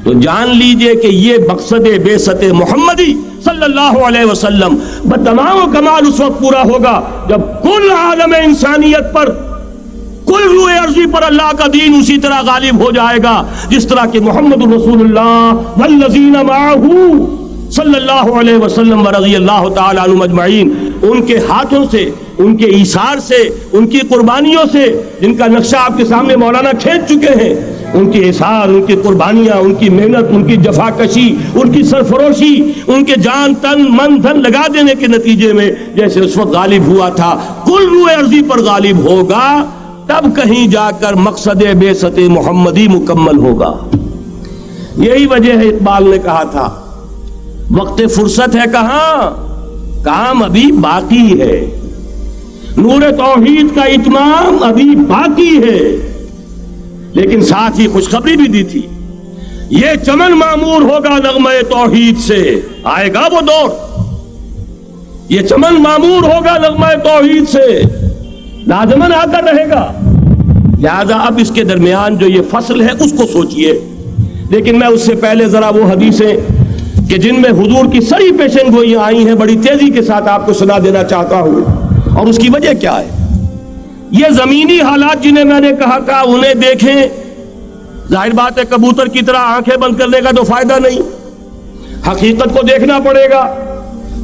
تو جان لیجئے کہ یہ مقصد بعثت محمدی صلی اللہ علیہ وسلم بتمام و کمال اس وقت پورا ہوگا جب کل عالم انسانیت پر، کل روئے ارضی پر اللہ کا دین اسی طرح غالب ہو جائے گا جس طرح کہ محمد رسول اللہ والذین معہ صلی اللہ علیہ وسلم ورضی اللہ تعالی عنہم اجمعین، ان کے ہاتھوں سے، ان کے ایثار سے، ان کی قربانیوں سے، جن کا نقشہ آپ کے سامنے مولانا کھینچ چکے ہیں، ان کے احسان، ان کی قربانیاں، ان کی محنت، ان کی جفا کشی، ان کی سرفروشی، ان کے جان تن من دھن لگا دینے کے نتیجے میں جیسے اس وقت غالب ہوا تھا کل روئے ارضی پر غالب ہوگا، تب کہیں جا کر مقصد بعثت محمدی مکمل ہوگا۔ یہی وجہ ہے اقبال نے کہا تھا وقت فرصت ہے کہاں، کام ابھی باقی ہے، نور توحید کا اتمام ابھی باقی ہے۔ لیکن ساتھ ہی خوشخبری بھی دی تھی، یہ چمن معمور ہوگا نغمہ توحید سے، آئے گا وہ دور، یہ چمن معمور ہوگا نغمہ توحید سے، لازماً آ کر رہے گا۔ لہذا اب اس کے درمیان جو یہ فصل ہے اس کو سوچئے۔ لیکن میں اس سے پہلے ذرا وہ حدیثیں کہ جن میں حضور کی سری پیشن گوئیاں آئی ہیں بڑی تیزی کے ساتھ آپ کو سنا دینا چاہتا ہوں، اور اس کی وجہ کیا ہے۔ یہ زمینی حالات جنہیں میں نے کہا تھا انہیں دیکھیں، ظاہر بات ہے کبوتر کی طرح آنکھیں بند کرنے کا تو فائدہ نہیں، حقیقت کو دیکھنا پڑے گا۔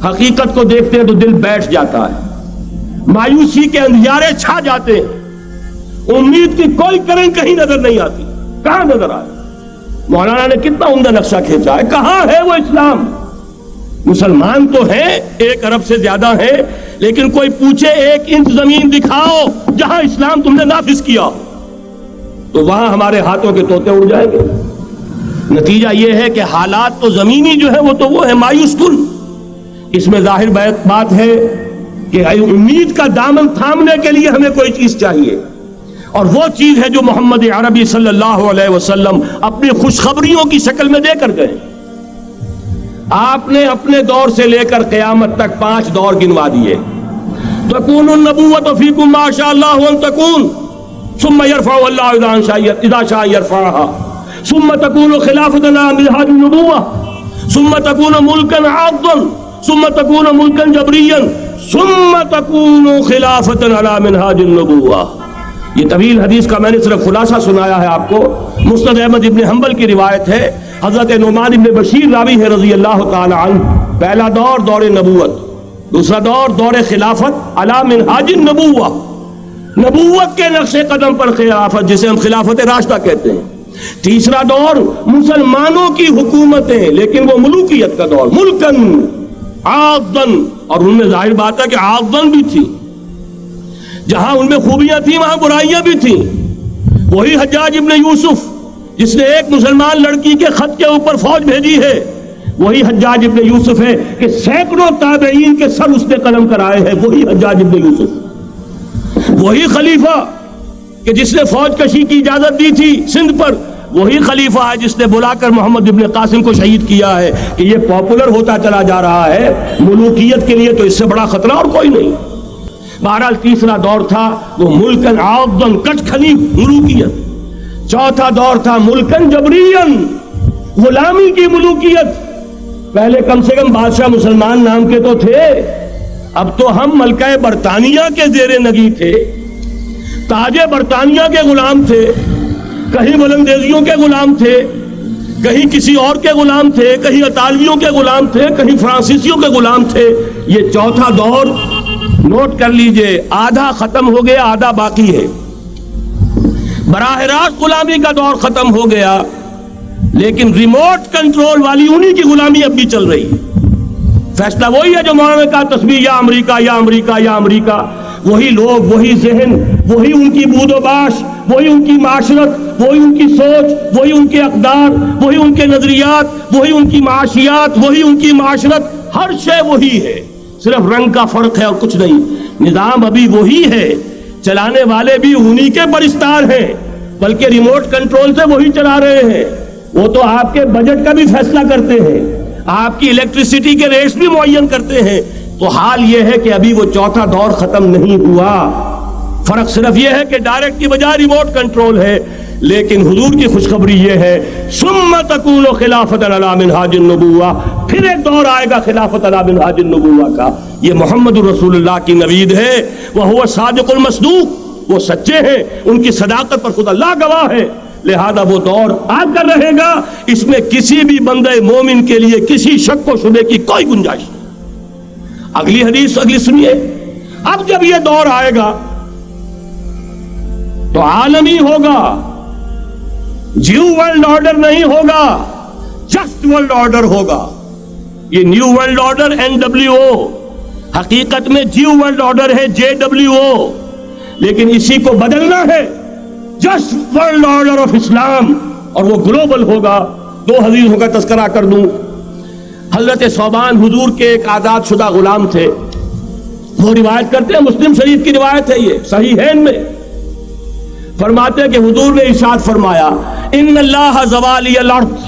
حقیقت کو دیکھتے ہیں تو دل بیٹھ جاتا ہے، مایوسی کے اندھیارے چھا جاتے ہیں، امید کی کوئی کرن کہیں نظر نہیں آتی۔ کہاں نظر آئے؟ مولانا نے کتنا عمدہ نقشہ کھینچا ہے، کہاں ہے وہ اسلام؟ مسلمان تو ہیں، 1 ارب سے زیادہ ہیں، لیکن کوئی پوچھے 1 انچ زمین دکھاؤ جہاں اسلام تم نے نافذ کیا، تو وہاں ہمارے ہاتھوں کے طوطے اڑ جائیں گے۔ نتیجہ یہ ہے کہ حالات تو زمینی جو ہے وہ ہے مایوس کن۔ اس میں ظاہر بات ہے کہ امید کا دامن تھامنے کے لیے ہمیں کوئی چیز چاہیے، اور وہ چیز ہے جو محمد عربی صلی اللہ علیہ وسلم اپنی خوشخبریوں کی شکل میں دے کر گئے۔ آپ نے اپنے دور سے لے کر قیامت تک 5 دور گنوا دیے۔ تکون النبوۃ فیکم ما شاء اللہ ان تکون ثم یرفع اللہ اذا شاء یرفعها ثم تکون خلافۃ علی منہاج النبوۃ ثم تکون ملکا عاضا ثم تکون ملکا جبریا ثم تکون خلافۃ علی منہاج النبوۃ۔ یہ طویل حدیث کا میں نے صرف خلاصہ سنایا ہے آپ کو۔ مسند احمد ابن حنبل کی روایت ہے، حضرت نعمان ابن بشیر راوی ہے رضی اللہ تعالی عنہ۔ پہلا دور دور نبوت، دوسرا دور دور خلافت علی منہاج النبوۃ، نبوت کے نقش قدم پر خلافت جسے ہم خلافت راشدہ کہتے ہیں۔ تیسرا دور مسلمانوں کی حکومتیں، لیکن وہ ملوکیت کا دور، ملکن عاضن، اور ان میں ظاہر بات ہے کہ عاضن بھی تھی، جہاں ان میں خوبیاں تھیں وہاں برائیاں بھی تھیں۔ وہی حجاج ابن یوسف جس نے ایک مسلمان لڑکی کے خط کے اوپر فوج بھیجی ہے، وہی حجاج ابن یوسف ہے کہ سینکڑوں تابعین کے سر اس نے قلم کرائے ہیں، وہی حجاج ابن یوسف۔ وہی خلیفہ کہ جس نے فوج کشی کی اجازت دی تھی سندھ پر، وہی خلیفہ ہے جس نے بلا کر محمد ابن قاسم کو شہید کیا ہے کہ یہ پاپولر ہوتا چلا جا رہا ہے، ملوکیت کے لیے تو اس سے بڑا خطرہ اور کوئی نہیں۔ بہرحال تیسرا دور تھا وہ ملکن عاضن، کٹ کھلی ملوکیت۔ چوتھا دور تھا ملکن جبرین، غلامی کی ملوکیت۔ پہلے کم سے کم بادشاہ مسلمان نام کے تو تھے، اب تو ہم ملکہ برطانیہ کے زیر نگی تھے، تاج برطانیہ کے غلام تھے، کہیں بلندیزیوں کے غلام تھے، کہیں کسی اور کے غلام تھے، کہیں اطالویوں کے غلام تھے، کہیں فرانسیسیوں کے غلام تھے۔ یہ چوتھا دور نوٹ کر لیجئے، آدھا ختم ہو گیا، آدھا باقی ہے۔ براہ راست غلامی کا دور ختم ہو گیا، لیکن ریموٹ کنٹرول والی انہی کی غلامی اب بھی چل رہی ہے۔ فیصلہ وہی ہے جو مولانا نے کہا، تسبیح یا امریکہ یا امریکہ یا امریکہ۔ وہی لوگ، وہی ذہن، وہی ان کی بود و باش، وہی ان کی معاشرت، وہی ان کی سوچ، وہی ان کے اقدار، وہی ان کے نظریات، وہی ان کی معاشیات، وہی ان کی معاشرت، ہر شے وہی ہے، صرف رنگ کا فرق ہے اور کچھ نہیں۔ نظام ابھی وہی ہے، چلانے والے بھی انہی کے پرستار ہیں، بلکہ ریموٹ کنٹرول سے وہی چلا رہے ہیں۔ وہ تو آپ کے بجٹ کا بھی فیصلہ کرتے ہیں، آپ کی الیکٹریسٹی کے ریٹس بھی معین کرتے ہیں۔ تو حال یہ ہے کہ ابھی وہ چوتھا دور ختم نہیں ہوا۔ فرق صرف یہ ہے کہ ڈائریکٹ کی بجائے ریموٹ کنٹرول ہے، لیکن حضور کی خوشخبری یہ ہے ثم تکون خلافت علی منہاج النبوہ، پھر ایک دور آئے گا خلافت علی منہاج النبوہ کا. یہ محمد رسول اللہ کی نوید ہے. وہو صادق المصدوق، وہ سچے ہیں، ان کی صداقت پر خود اللہ گواہ ہے. لہذا وہ دور آ کر رہے گا، اس میں کسی بھی بندہ مومن کے لیے کسی شک و شبے کی کوئی گنجائش نہیں. اگلی حدیث اگلی سنیے. اب جب یہ دور آئے گا تو عالمی ہوگا، جیو ورلڈ آرڈر نہیں ہوگا، جسٹ ورلڈ آرڈر ہوگا. یہ نیو ورلڈ آرڈر NWO، حقیقت میں جیو ورلڈ آرڈر ہے JWO، لیکن اسی کو بدلنا ہے جسٹ ورلڈ آرڈر آف اسلام، اور وہ گلوبل ہوگا. دو حدیثوں کا تذکرہ کر دوں. حضرت ثوبان حضور کے ایک آزاد شدہ غلام تھے. وہ روایت کرتے ہیں، مسلم شریف کی روایت ہے، یہ صحیحین میں فرماتے ہیں کہ حضور نے ارشاد فرمایا ان اللہ زوالی الارض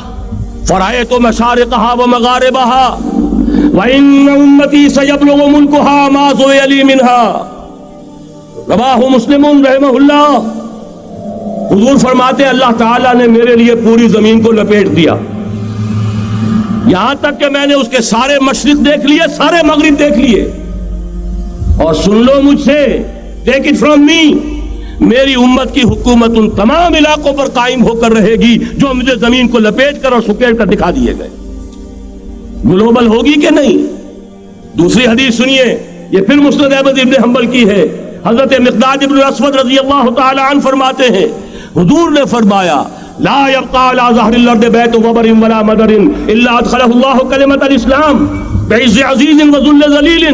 فرأیت مشارقها ومغاربها وان امتی سیبلغ ملکها ما زوی لی منها. رواہ مسلم رحمہ اللہ. حضور فرماتے ہیں اللہ تعالیٰ نے میرے لیے پوری زمین کو لپیٹ دیا، یہاں تک کہ میں نے اس کے سارے مشرق دیکھ لیے، سارے مغرب دیکھ لیے. اور سن لو مجھ سے، ٹیک اٹ فرام می، میری امت کی حکومت ان تمام علاقوں پر قائم ہو کر رہے گی جو مجھے زمین کو لپیٹ کر اور سکیڑ کر دکھا دیے گئے. گلوبل ہوگی کہ نہیں؟ دوسری حدیث سنیے، یہ پھر مسند احمد ابن حنبل کی ہے. حضرت مقداد ابن الاسود رضی اللہ تعالی عنہ فرماتے ہیں حضور نے فرمایا لا يبقى على ظهر الارض بيت وبر ولا مدر الا ادخله الله كلمة الاسلام بعز عزيز وذل ذليل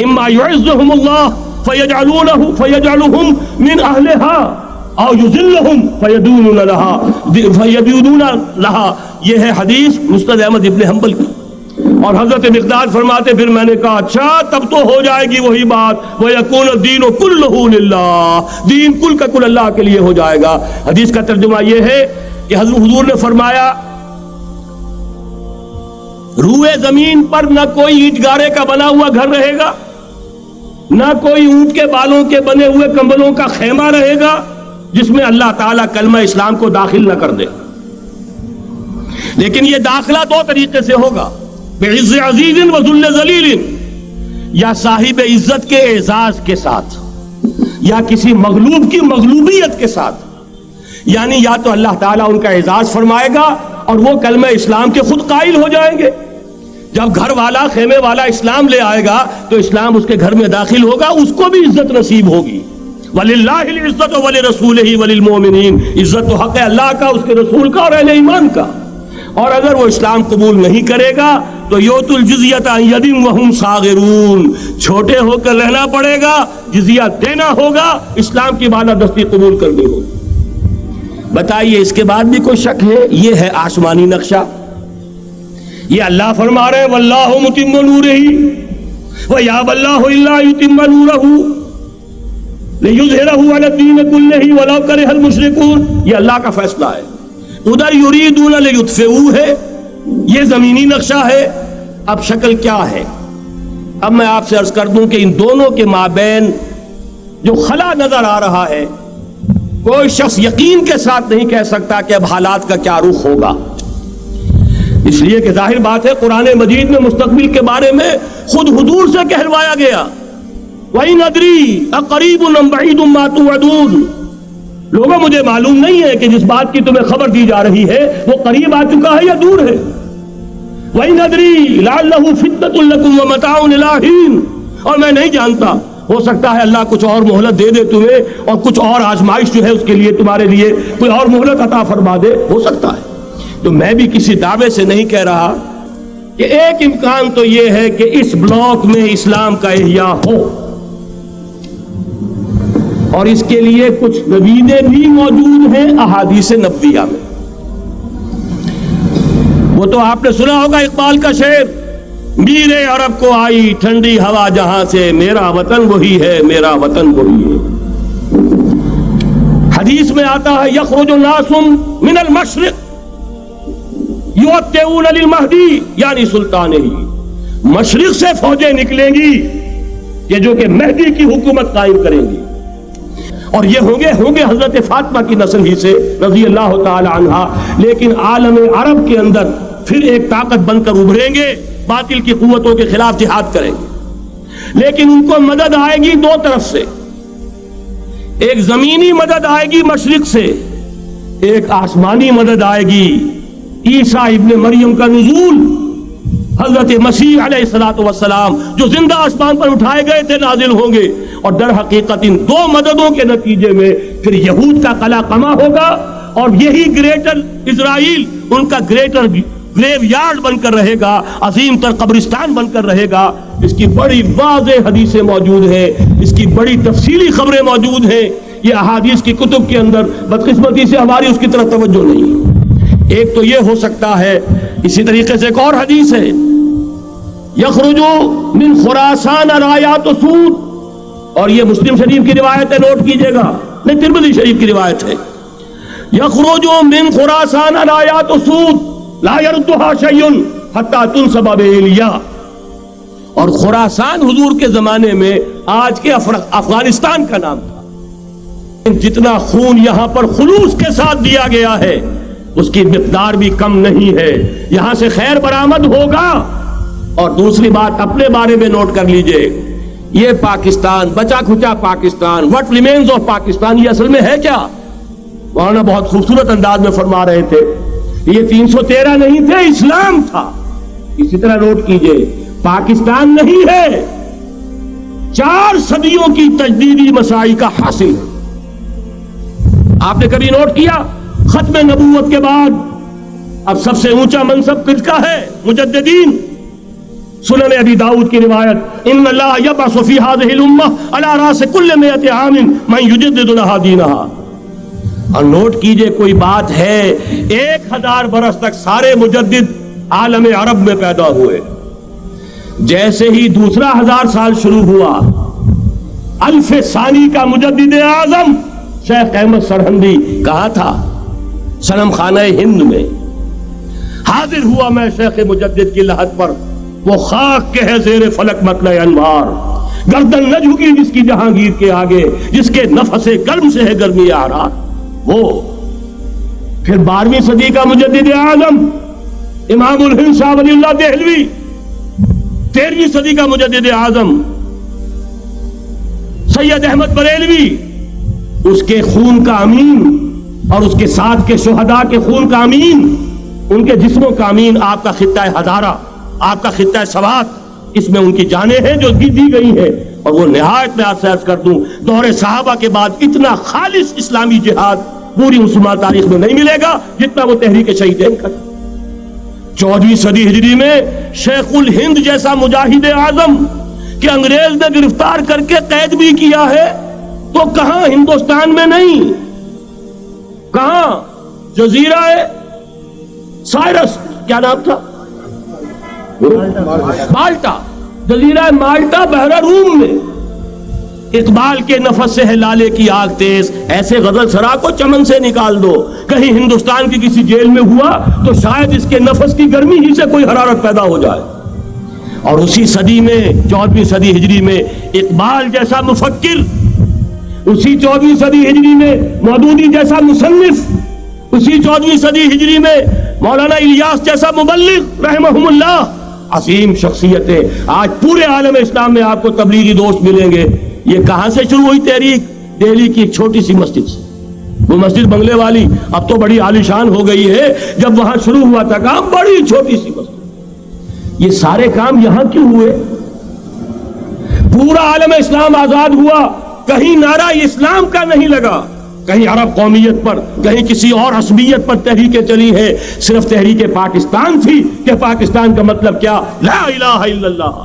اما يعزهم الله فيجعلهم من اهلها او يذلهم فيدونون لها. یہ ہے حدیث مسند احمد ابن حنبل کی. اور حضرت مقداد فرماتے پھر میں نے کہا اچھا تب تو ہو جائے گی وہی بات وَيَكُونُ الدِّينُ كُلُّهُ لِلَّهِ، دین کل کا کل اللہ کے لیے ہو جائے گا. حدیث کا ترجمہ یہ ہے کہ حضور نے فرمایا روئے زمین پر نہ کوئی اینٹ گارے کا بنا ہوا گھر رہے گا، نہ کوئی اونٹ کے بالوں کے بنے ہوئے کمبلوں کا خیمہ رہے گا جس میں اللہ تعالیٰ کلمہ اسلام کو داخل نہ کر دے. لیکن یہ داخلہ دو طریقے سے ہوگا، بعز عزیز و ذل ذلیل، یا صاحب عزت کے اعزاز کے ساتھ یا کسی مغلوب کی مغلوبیت کے ساتھ. یعنی یا تو اللہ تعالیٰ ان کا اعزاز فرمائے گا اور وہ کلمہ اسلام کے خود قائل ہو جائیں گے. جب گھر والا خیمے والا اسلام لے آئے گا تو اسلام اس کے گھر میں داخل ہوگا، اس کو بھی عزت نصیب ہوگی. وَلِلَّهِ الْعِزَّةُ وَلِرَسُولِهِ وَلِلْمُؤْمِنِينَ، عزت و حق اللہ کا، اس کے رسول کا اور اہل ایمان کا. اور اگر وہ اسلام قبول نہیں کرے گا تو یوت الجزیۃ عن ید وہم صاغرون، چھوٹے ہو کر رہنا پڑے گا، جزیہ دینا ہوگا، اسلام کی بالادستی قبول کرنی ہوگی. بتائیے اس کے بعد بھی کوئی شک ہے؟ یہ ہے آسمانی نقشہ. یہ اللہ فرما رہے ہیں واللہ متم نورہ ویابی اللہ الا یتم نورہ لیظہرہ علی الدین کلہ ولو کرہ المشرکون. یہ اللہ کا فیصلہ ہے. ادھر یریدون لیطفئوا ہے، یہ زمینی نقشہ ہے. اب شکل کیا ہے؟ اب میں آپ سے عرض کر دوں کہ ان دونوں کے مابین جو خلا نظر آ رہا ہے، کوئی شخص یقین کے ساتھ نہیں کہہ سکتا کہ اب حالات کا کیا رخ ہوگا. اس لیے کہ ظاہر بات ہے قرآن مجید میں مستقبل کے بارے میں خود حضور سے کہلوایا گیا وَإِنْ أَدْرِي أَقَرِيبٌ أَمْ بَعِيدٌ مَا تُوعَدُونَ. لوگوں مجھے معلوم نہیں ہے کہ جس بات کی تمہیں خبر دی جا رہی ہے وہ قریب آ چکا ہے یا دور ہے. وَإِنْ أَدْرِي لَعَلَّهُ فِتْنَةٌ لَكُمْ وَمَتَاعٌ إِلَىٰ حِينٍ، اور میں نہیں جانتا، ہو سکتا ہے اللہ کچھ اور مہلت دے دے تمہیں اور کچھ اور آزمائش جو ہے اس کے لیے تمہارے لیے کوئی اور مہلت عطا فرما دے، ہو سکتا ہے. تو میں بھی کسی دعوے سے نہیں کہہ رہا کہ ایک امکان تو یہ ہے کہ اس بلاک میں اسلام کا احیاء ہو، اور اس کے لیے کچھ نویدیں بھی موجود ہیں احادیث نبویہ میں. وہ تو آپ نے سنا ہوگا اقبال کا شعر، میرے عرب کو آئی ٹھنڈی ہوا جہاں سے، میرا وطن وہی ہے، میرا وطن وہی ہے. حدیث میں آتا ہے یخرج ناس من المشرق یؤتون للمہدی یعنی سلطان ہی، مشرق سے فوجیں نکلیں گی کہ جو کہ مہدی کی حکومت قائم کریں گی. اور یہ ہوں گے حضرت فاطمہ کی نسل ہی سے رضی اللہ تعالی عنہا، لیکن عالم عرب کے اندر پھر ایک طاقت بن کر ابھریں گے، باطل کی قوتوں کے خلاف جہاد کریں گے، لیکن ان کو مدد آئے گی دو طرف سے، ایک زمینی مدد آئے گی مشرق سے، ایک آسمانی مدد آئے گی، عیسیٰ ابن مریم کا نزول، حضرت مسیح علیہ الصلوۃ والسلام جو زندہ آسمان پر اٹھائے گئے تھے نازل ہوں گے، اور در حقیقت ان دو مددوں کے نتیجے میں پھر یہود کا قلعہ قمع ہوگا، اور یہی گریٹر اسرائیل ان کا گریٹر گریو یارڈ بن کر رہے گا، عظیم تر قبرستان بن کر رہے گا۔ اس کی بڑی واضح حدیثیں موجود ہیں، اس کی بڑی تفصیلی خبریں موجود ہیں، یہ احادیث کی کتب کے اندر، بدقسمتی سے ہماری اس کی طرف توجہ نہیں۔ ایک تو یہ ہو سکتا ہے، اسی طریقے سے ایک اور حدیث ہے، یخرج من خراسان رایات سود، اور یہ مسلم شریف کی روایت ہے، نوٹ کیجئے گا، نہیں ترمذی شریف کی روایت ہے، یخرج من خراسان رایات سود لا يردها شيء حتى تنصب بإيلیا، اور خراسان حضور کے زمانے میں آج کے افغانستان کا نام تھا۔ جتنا خون یہاں پر خلوص کے ساتھ دیا گیا ہے اس کی مقدار بھی کم نہیں ہے، یہاں سے خیر برآمد ہوگا۔ اور دوسری بات اپنے بارے میں نوٹ کر لیجئے، یہ پاکستان، بچا کھچا Pakistan, what remains of Pakistan, یہ اصل میں ہے کیا؟ مولانا بہت خوبصورت انداز میں فرما رہے تھے، یہ 313 نہیں تھے، اسلام تھا۔ اسی طرح نوٹ کیجئے، پاکستان نہیں ہے، 4 صدیوں کی تجدیدی مساعی کا حاصل ہے۔ آپ نے کبھی نوٹ کیا ختم نبوت کے بعد اب سب سے اونچا منصب کس کا ہے؟ مجددین۔ سنن ابی داؤد کی روایت، ان اللہ یبعث فی هذه الامہ علی راس کل 100 عام من یجدد لها دینها۔ اور نوٹ کیجئے، کوئی بات ہے 1000 برس تک سارے مجدد عالم عرب میں پیدا ہوئے، جیسے ہی دوسرا 1000 سال شروع ہوا، الف ثانی کا مجدد اعظم شیخ احمد سرہندی کہا تھا، صنم خانہ ہند میں حاضر ہوا میں شیخ مجدد کی لحد پر، وہ خاک کے ہے زیر فلک مطلع انوار، گردن نہ جھکی جس کی جہانگیر کے آگے، جس کے نفس گرم سے ہے گرمی آرار۔ وہ پھر 12ویں صدی کا مجدد اعظم امام الہند شاہ ولی اللہ دہلوی، 13ویں صدی کا مجدد اعظم سید احمد بریلوی، اس کے خون کا امین اور اس کے ساتھ کے شہداء کے خون کا امین، ان کے جسموں کا امین آپ کا خطہ ہزارہ، آپ کا خطہ سوات، اس میں ان کی جانیں ہیں جو دی گئی ہیں۔ اور وہ نہایت میں آپ سے عرض کر دوں، دور صحابہ کے بعد اتنا خالص اسلامی جہاد پوری مسلمان تاریخ میں نہیں ملے گا جتنا وہ تحریک شہیدین کا۔ 14ویں صدی ہجری میں شیخ الہند جیسا مجاہد اعظم کہ انگریز نے گرفتار کر کے قید بھی کیا ہے، تو کہاں ہندوستان میں نہیں، کہاں جزیرہ سائرس، کیا نام تھا؟ مالٹا، جزیرہ مالٹا بحر روم میں، اقبال کے نفس سے ہے لالے کی آگ تیز، ایسے غزل سرا کو چمن سے نکال دو، کہیں ہندوستان کی کسی جیل میں ہوا تو شاید اس کے نفس کی گرمی ہی سے کوئی حرارت پیدا ہو جائے۔ اور اسی صدی میں 14ویں صدی ہجری میں اقبال جیسا مفکر، اسی 14ویں صدی ہجری میں مودودی جیسا مصنف، اسی 14ویں صدی ہجری میں مولانا الیاس جیسا مبلغ رحمہم اللہ، عظیم شخصیتیں آج پورے عالم اسلام میں آپ کو تبلیغی دوست ملیں گے۔ یہ کہاں سے شروع ہوئی تحریک؟ دہلی کی ایک چھوٹی سی مسجد سے، وہ مسجد بنگلے والی اب تو بڑی عالیشان ہو گئی ہے، جب وہاں شروع ہوا تھا کام بڑی چھوٹی سی مسجد۔ یہ سارے کام یہاں کیوں ہوئے؟ پورا عالم اسلام آزاد ہوا، کہیں نعرہ اسلام کا نہیں لگا، کہیں عرب قومیت پر، کہیں کسی اور عصبیت پر تحریکیں چلی ہیں، صرف تحریک پاکستان تھی کہ پاکستان کا مطلب کیا؟ لا الہ الا اللہ۔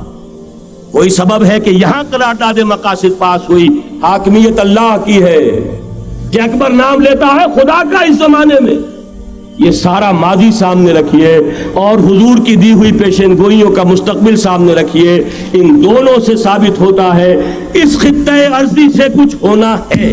کوئی سبب ہے کہ یہاں قرارداد مقاصد پاس ہوئی، حاکمیت اللہ کی ہے، کہ اکبر نام لیتا ہے خدا کا اس زمانے میں۔ یہ سارا ماضی سامنے رکھیے اور حضور کی دی ہوئی پیشین گوئیوں کا مستقبل سامنے رکھیے، ان دونوں سے ثابت ہوتا ہے اس خطہ ارضی سے کچھ ہونا ہے۔